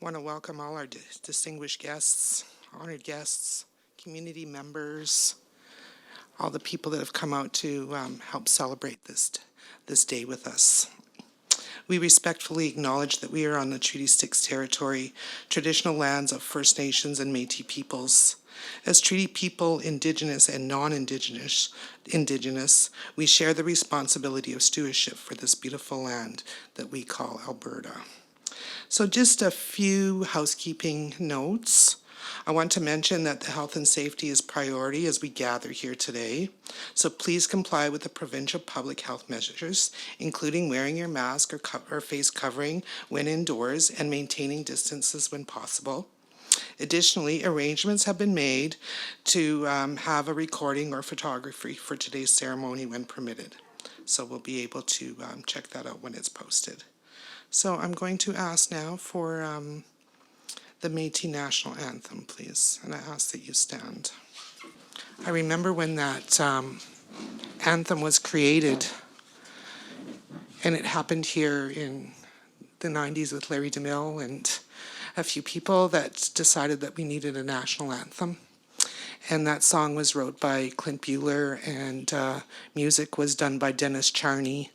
I want to welcome all our distinguished guests, honored guests, community members, all the people that have come out to help celebrate this day with us. We respectfully acknowledge that we are on the Treaty 6 territory, traditional lands of First Nations and Métis peoples. As treaty people, Indigenous and non-Indigenous, we share the responsibility of stewardship for this beautiful land that we call Alberta. So just a few housekeeping notes. I want to mention that the health and safety is priority as we gather here today. So please comply with the provincial public health measures, including wearing your mask or face covering when indoors and maintaining distances when possible. Additionally, arrangements have been made to have a recording or photography for today's ceremony when permitted. So we'll be able to check that out when it's posted. So I'm going to ask now for the Métis National Anthem, please, and I ask that you stand. I remember when that anthem was created, and it happened here in the 90s with Larry DeMille and a few people that decided that we needed a national anthem. And that song was wrote by Clint Bueller, and music was done by Dennis Charney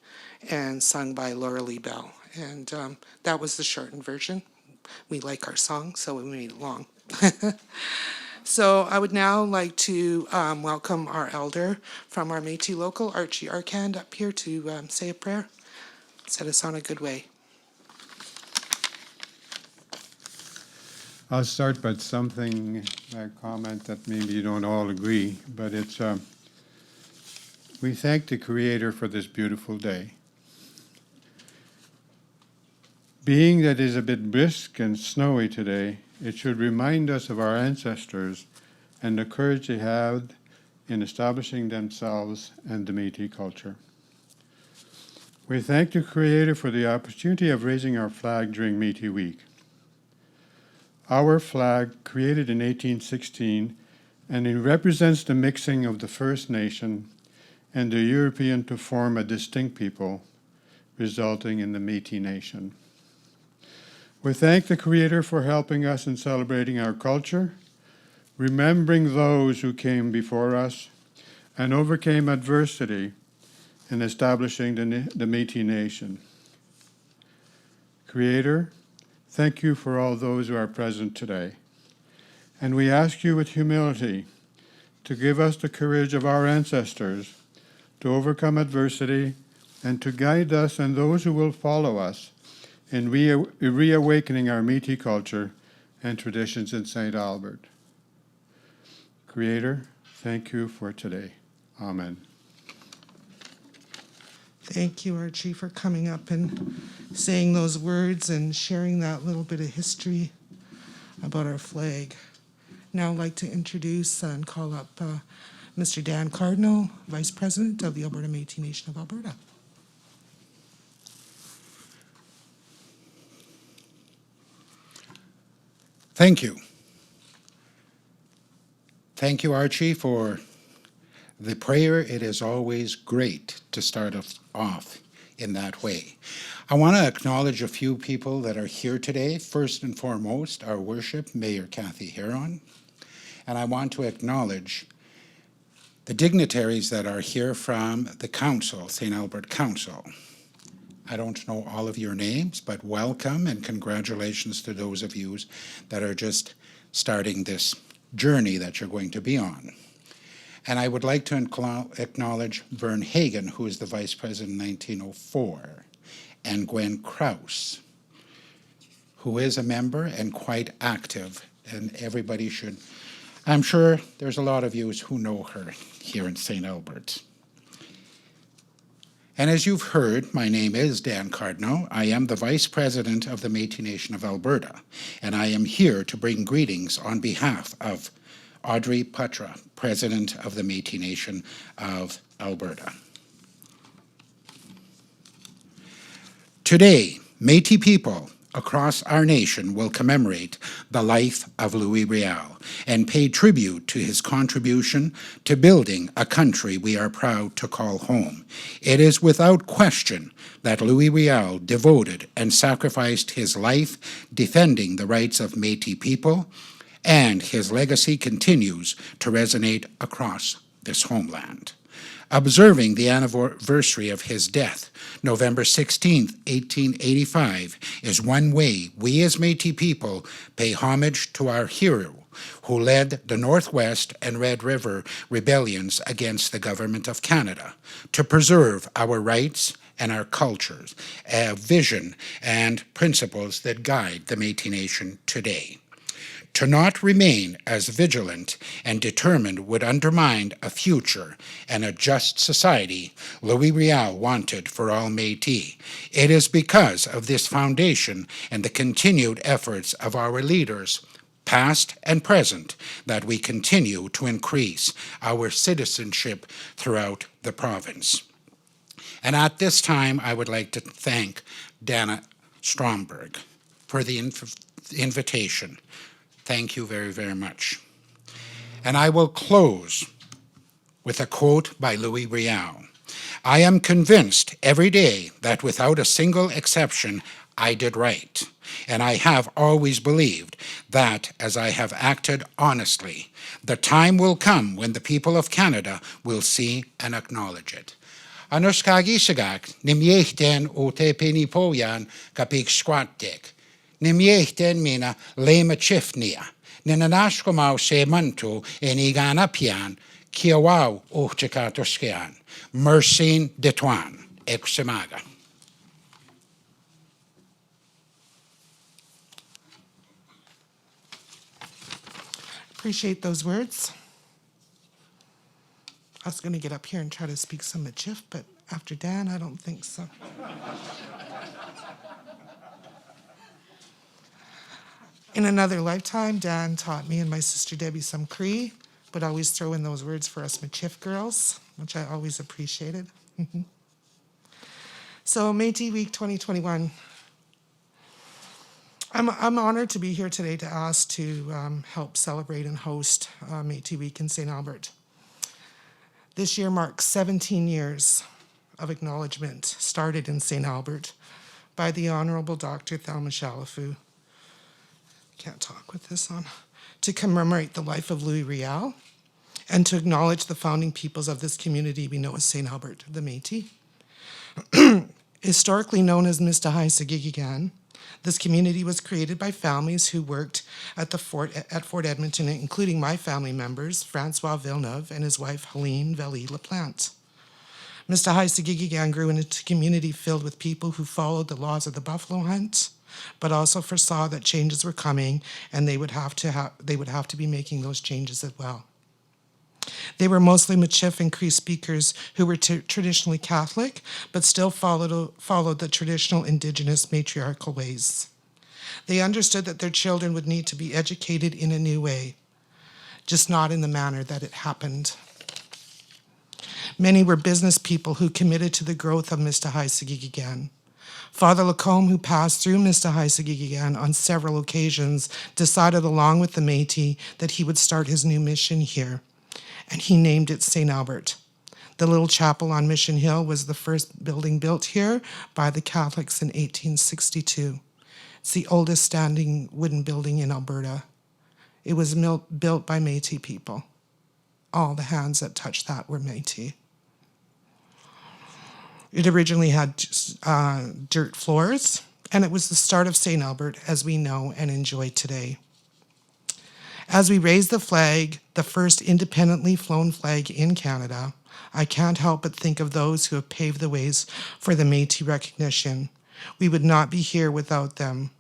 and sung by Laura Lee Bell. And that was the shortened version. We like our song, so we made it long. So I would now like to welcome our elder from our Métis local, Archie Arcand, up here to say a prayer, set us on a good way. I'll start by a comment that maybe you don't all agree, but it's, we thank the Creator for this beautiful day. Being that it is a bit brisk and snowy today, it should remind us of our ancestors and the courage they had in establishing themselves and the Métis culture. We thank the Creator for the opportunity of raising our flag during Métis Week. Our flag, created in 1816, and it represents the mixing of the First Nation and the European to form a distinct people, resulting in the Métis Nation. We thank the Creator for helping us in celebrating our culture, remembering those who came before us, and overcame adversity in establishing the Métis Nation. Creator, thank you for all those who are present today. And we ask you with humility to give us the courage of our ancestors to overcome adversity and to guide us and those who will follow us in reawakening our Métis culture and traditions in St. Albert. Creator, thank you for today. Amen. Thank you, Archie, for coming up and saying those words and sharing that little bit of history about our flag. Now I'd like to introduce and call up Mr. Dan Cardinal, Vice President of the Alberta Métis Nation of Alberta. Thank you. Thank you, Archie, for the prayer. It is always great to start us off in that way. I want to acknowledge a few people that are here today. First and foremost, our worship, Mayor Cathy Heron. And I want to acknowledge the dignitaries that are here from the Council, St. Albert Council. I don't know all of your names, but welcome and congratulations to those of you that are just starting this journey that you're going to be on. And I would like to acknowledge Vern Hagen, who is the Vice President in 1904, and Gwen Krause, who is a member and quite active, and everybody should, I'm sure there's a lot of you who know her here in St. Albert. And as you've heard, my name is Dan Cardinal. I am the Vice President of the Métis Nation of Alberta, and I am here to bring greetings on behalf of Audrey Putra, President of the Métis Nation of Alberta. Today, Métis people across our nation will commemorate the life of Louis Riel and pay tribute to his contribution to building a country we are proud to call home. It is without question that Louis Riel devoted and sacrificed his life defending the rights of Métis people, and his legacy continues to resonate across this homeland. Observing the anniversary of his death, November 16, 1885, is one way we as Métis people pay homage to our hero who led the Northwest and Red River rebellions against the Government of Canada to preserve our rights and our cultures, a vision and principles that guide the Métis Nation today. To not remain as vigilant and determined would undermine a future and a just society Louis Riel wanted for all Métis. It is because of this foundation and the continued efforts of our leaders, past and present, that we continue to increase our citizenship throughout the province. And at this time, I would like to thank Dana Stromberg for the invitation. Thank you very, very much. And I will close with a quote by Louis Riel. I am convinced every day that without a single exception, I did right. And I have always believed that as I have acted honestly, the time will come when the people of Canada will see and acknowledge it. Anuskagisagak, nimyechten o te penipoyan kapik squatek. Nimyechten mina le machifnia. Ninanashkomau se mantu eniganapian, kiawau uchikatoskian. Mersin detuan, exemaga. Appreciate those words. I was going to get up here and try to speak some Michif, but after Dan, I don't think so. In another lifetime, Dan taught me and my sister Debbie some Cree, but always throw in those words for us Michif girls, which I always appreciated. So Métis Week 2021. I'm honored to be here today to ask to help celebrate and host Métis Week in St. Albert. This year marks 17 years of acknowledgement started in St. Albert by the Honorable Dr. Thelma Chalifoux. Can't talk with this on. To commemorate the life of Louis Riel and to acknowledge the founding peoples of this community we know as St. Albert, the Métis. Historically known as Mistahay-Sigigigan, this community was created by families who worked at Fort Edmonton, including my family members, Francois Villeneuve and his wife, Helene Vallée-Laplante. Mistahay-Sigigigan grew into a community filled with people who followed the laws of the buffalo hunt, but also foresaw that changes were coming and they would have to be making those changes as well. They were mostly Michif and Cree speakers who were traditionally Catholic, but still followed the traditional Indigenous matriarchal ways. They understood that their children would need to be educated in a new way, just not in the manner that it happened. Many were business people who committed to the growth of Mistahay-Sigigigan. Father Lacombe, who passed through Mistahay-Sigigigan on several occasions, decided along with the Métis that he would start his new mission here, and he named it St. Albert. The little chapel on Mission Hill was the first building built here by the Catholics in 1862. It's the oldest standing wooden building in Alberta. It was built by Métis people. All the hands that touched that were Métis. It originally had dirt floors, and it was the start of St. Albert as we know and enjoy today. As we raise the flag, the first independently flown flag in Canada, I can't help but think of those who have paved the ways for the Métis recognition. We would not be here without them.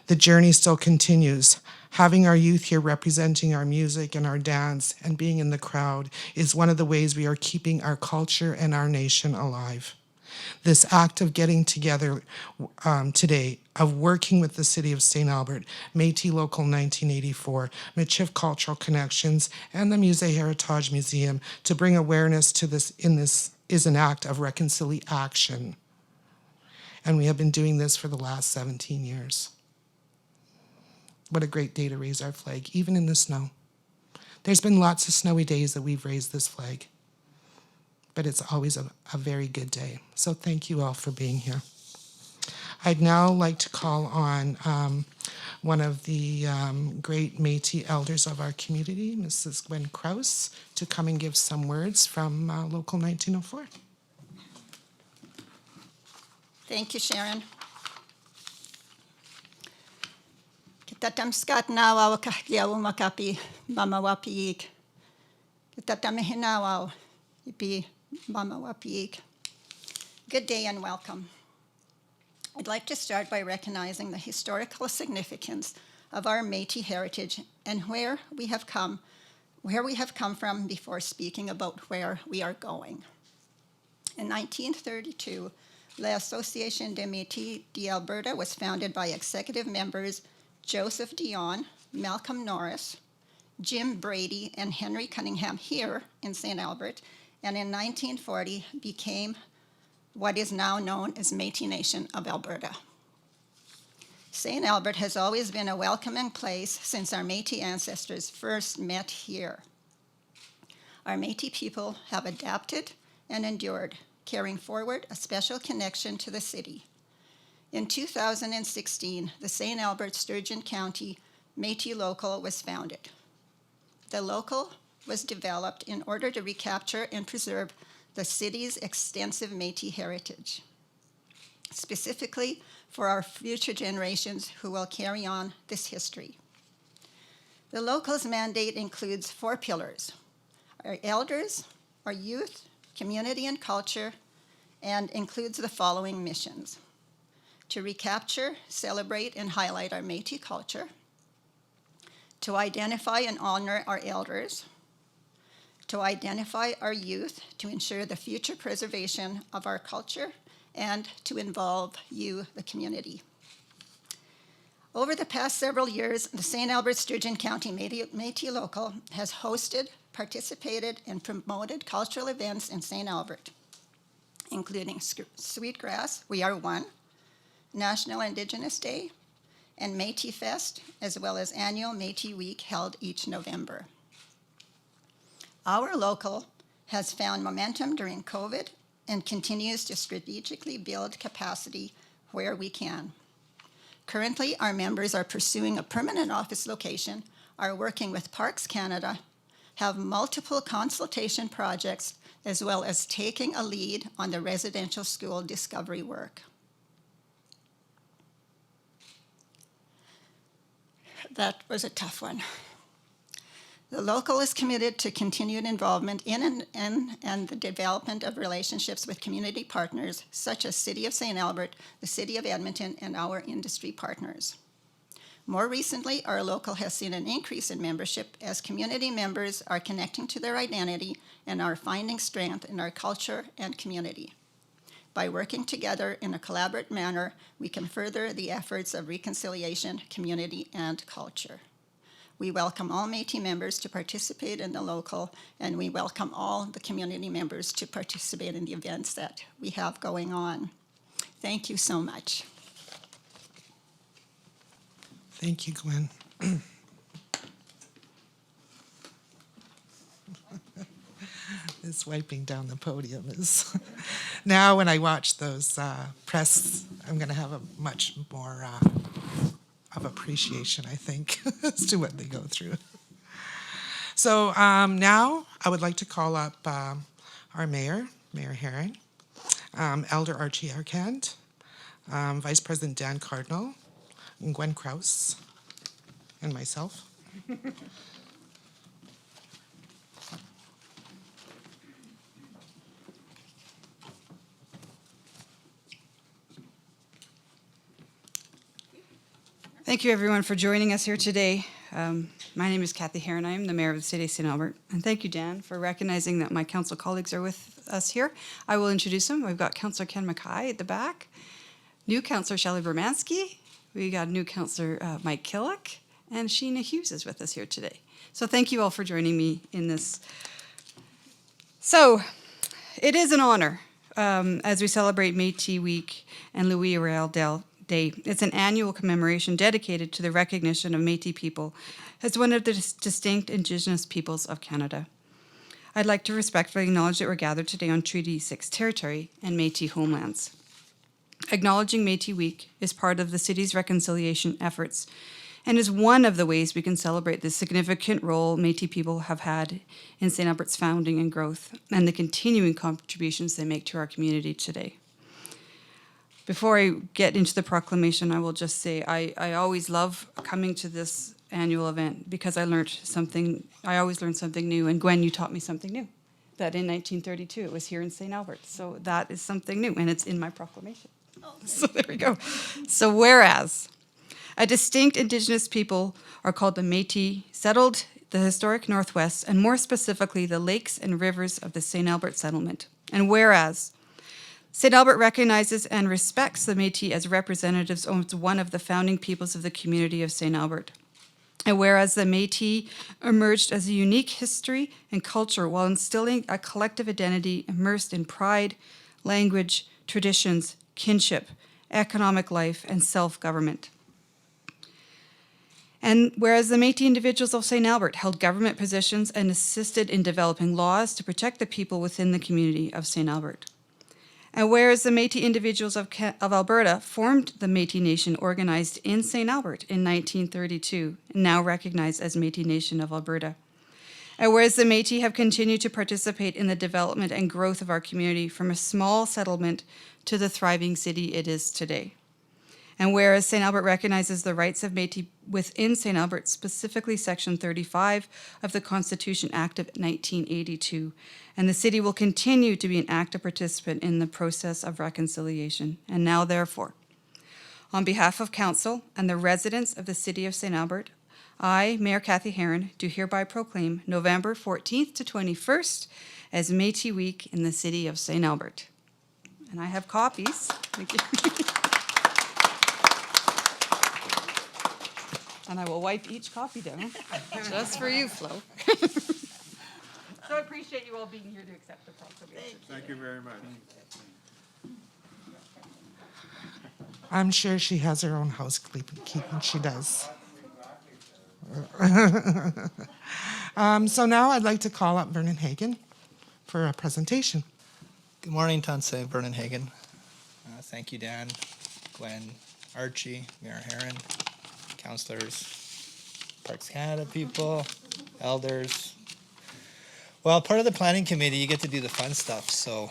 The journey still continues. Having our youth here representing our music and our dance and being in the crowd is one of the ways we are keeping our culture and our nation alive. This act of getting together today, of working with the City of St. Albert, Métis Local 1984, Michif Cultural Connections, and the Musée Héritage Museum to bring awareness to this is an act of reconciliation. And we have been doing this for the last 17 years. What a great day to raise our flag, even in the snow. There's been lots of snowy days that we've raised this flag, but it's always a very good day. So thank you all for being here. I'd now like to call on one of the great Métis elders of our community, Mrs. Gwen Krause, to come and give some words from Local 1904. Thank you, Sharon. Kitatamskat nawaw kahyaw makapi mamawapiik. Kitatamihinawaw ipi mamawapiik. Good day and welcome. I'd like to start by recognizing the historical significance of our Métis heritage and where we have come from before speaking about where we are going. In 1932, l'Association des Métis d'Alberta was founded by executive members Joseph Dion, Malcolm Norris, Jim Brady, and Henry Cunningham here in St. Albert, and in 1940 became what is now known as Métis Nation of Alberta. St. Albert has always been a welcoming place since our Métis ancestors first met here. Our Métis people have adapted and endured, carrying forward a special connection to the city. In 2016, the St. Albert-Sturgeon County Métis Local was founded. The local was developed in order to recapture and preserve the city's extensive Métis heritage, specifically for our future generations who will carry on this history. The local's mandate includes 4 pillars: our elders, our youth, community and culture, and includes the following missions: to recapture, celebrate, and highlight our Métis culture, to identify and honor our elders, to identify our youth to ensure the future preservation of our culture, and to involve you, the community. Over the past several years, the St. Albert-Sturgeon County Métis Local has hosted, participated, and promoted cultural events in St. Albert, including Sweetgrass, We Are One, National Indigenous Day, and Métis Fest, as well as annual Métis Week held each November. Our local has found momentum during COVID and continues to strategically build capacity where we can. Currently, our members are pursuing a permanent office location, are working with Parks Canada, have multiple consultation projects, as well as taking a lead on the residential school discovery work. That was a tough one. The local is committed to continued involvement in and the development of relationships with community partners such as City of St. Albert, the City of Edmonton, and our industry partners. More recently, our local has seen an increase in membership as community members are connecting to their identity and are finding strength in our culture and community. By working together in a collaborative manner, we can further the efforts of reconciliation, community, and culture. We welcome all Métis members to participate in the local, and we welcome all the community members to participate in the events that we have going on. Thank you so much. Thank you, Gwen. This wiping down the podium is... Now when I watch those press, I'm going to have a much more of appreciation, I think, as to what they go through. So now I would like to call up our mayor, Mayor Heron, Elder Archie Arcand, Vice President Dan Cardinal, and Gwen Krause, and myself. Thank you, everyone, for joining us here today. My name is Cathy Heron. I'm the Mayor of the City of St. Albert. And thank you, Dan, for recognizing that my council colleagues are with us here. I will introduce them. We've got Councillor Ken Mackay at the back, new Councillor Shelley Bermansky, we got new Councillor Mike Killick, and Sheena Hughes is with us here today. So thank you all for joining me in this. So it is an honor as we celebrate Métis Week and Louis Riel Day. It's an annual commemoration dedicated to the recognition of Métis people as one of the distinct Indigenous peoples of Canada. I'd like to respectfully acknowledge that we're gathered today on Treaty 6 territory and Métis homelands. Acknowledging Métis Week is part of the city's reconciliation efforts and is one of the ways we can celebrate the significant role Métis people have had in St. Albert's founding and growth and the continuing contributions they make to our community today. Before I get into the proclamation, I will just say I always love coming to this annual event because I always learn something new, and Gwen, you taught me something new, that in 1932 it was here in St. Albert. So that is something new, and it's in my proclamation. So there we go. So whereas a distinct Indigenous people are called the Métis, settled the historic Northwest, and more specifically the lakes and rivers of the St. Albert settlement. And whereas St. Albert recognizes and respects the Métis as representatives of one of the founding peoples of the community of St. Albert. And whereas the Métis emerged as a unique history and culture while instilling a collective identity immersed in pride, language, traditions, kinship, economic life, and self-government. And whereas the Métis individuals of St. Albert held government positions and assisted in developing laws to protect the people within the community of St. Albert. And whereas the Métis individuals of Alberta formed the Métis Nation organized in St. Albert in 1932, now recognized as Métis Nation of Alberta. And whereas the Métis have continued to participate in the development and growth of our community from a small settlement to the thriving city it is today. And whereas St. Albert recognizes the rights of Métis within St. Albert, specifically Section 35 of the Constitution Act of 1982, and the city will continue to be an active participant in the process of reconciliation. And now, therefore, on behalf of Council and the residents of the City of St. Albert, I, Mayor Cathy Heron, do hereby proclaim November 14th to 21st as Métis Week in the City of St. Albert. And I have copies. Thank you. And I will wipe each copy down, just for you, Flo. So I appreciate you all being here to accept the proclamation. Thank you very much. I'm sure she has her own housekeeping, she does. So now I'd like to call up Vernon Hagan for a presentation. Good morning, Tanse, Vernon Hagan. Thank you, Dan, Gwen, Archie, Mayor Heron, councillors, Parks Canada people, elders. Well, part of the planning committee, you get to do the fun stuff. So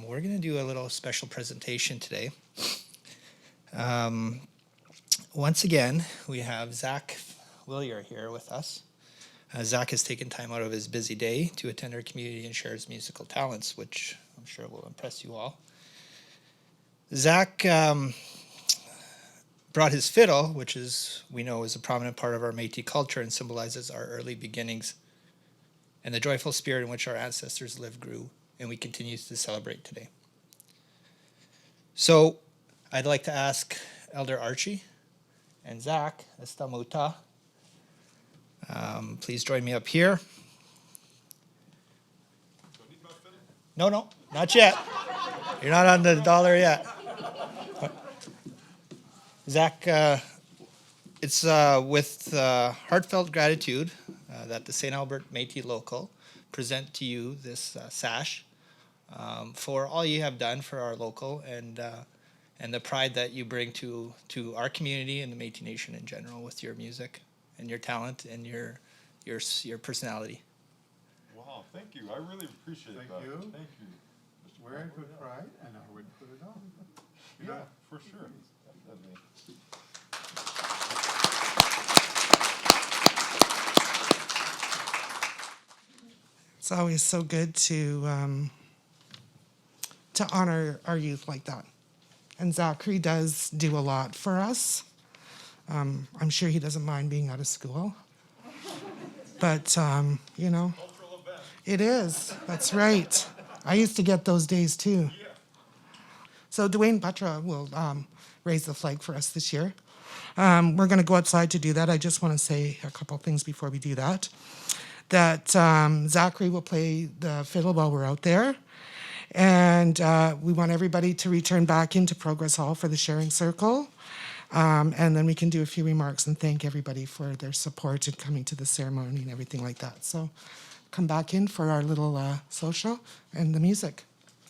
we're going to do a little special presentation today. Once again, we have Zach Willier here with us. Zach has taken time out of his busy day to attend our community and share his musical talents, which I'm sure will impress you all. Zach brought his fiddle, which we know is a prominent part of our Métis culture and symbolizes our early beginnings and the joyful spirit in which our ancestors lived, grew, and we continue to celebrate today. So I'd like to ask Elder Archie and Zach Estamuta. Please join me up here. No, not yet. You're not on the dollar yet. Zach, it's with heartfelt gratitude that the St. Albert Métis Local present to you this sash for all you have done for our local and the pride that you bring to our community and the Métis Nation in general with your music and your talent and your personality. Wow, thank you. I really appreciate that. Thank you. Thank you. Mr. Wear it Mayor. with pride, and I would put it on. Yeah, for sure. Definitely. It's always so good to honor our youth like that. And Zachary does do a lot for us. I'm sure he doesn't mind being out of school. But, you know, it is. That's right. I used to get those days too. So Dwayne Buttra will raise the flag for us this year. We're going to go outside to do that. I just want to say a couple things before we do that. That Zachary will play the fiddle while we're out there. And we want everybody to return back into Progress Hall for the sharing circle. And then we can do a few remarks and thank everybody for their support and coming to the ceremony and everything like that. So come back in for our little social and the music.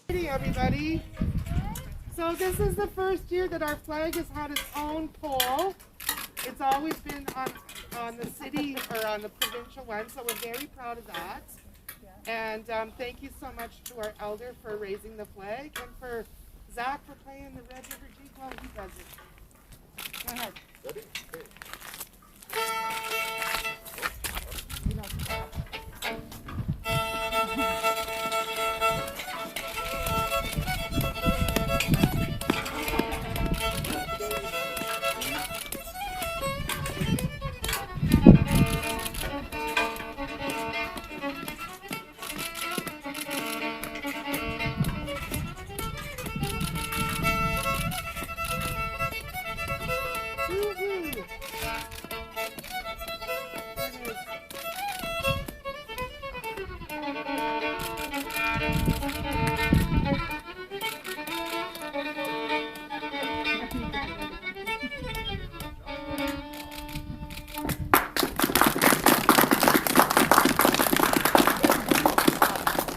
Good evening, everybody. So this is the first year that our flag has had its own pole. It's always been on the city or on the provincial one, so we're very proud of that. And thank you so much to our elder for raising the flag and for Zach for playing the Red River Jig while he does it. Go ahead.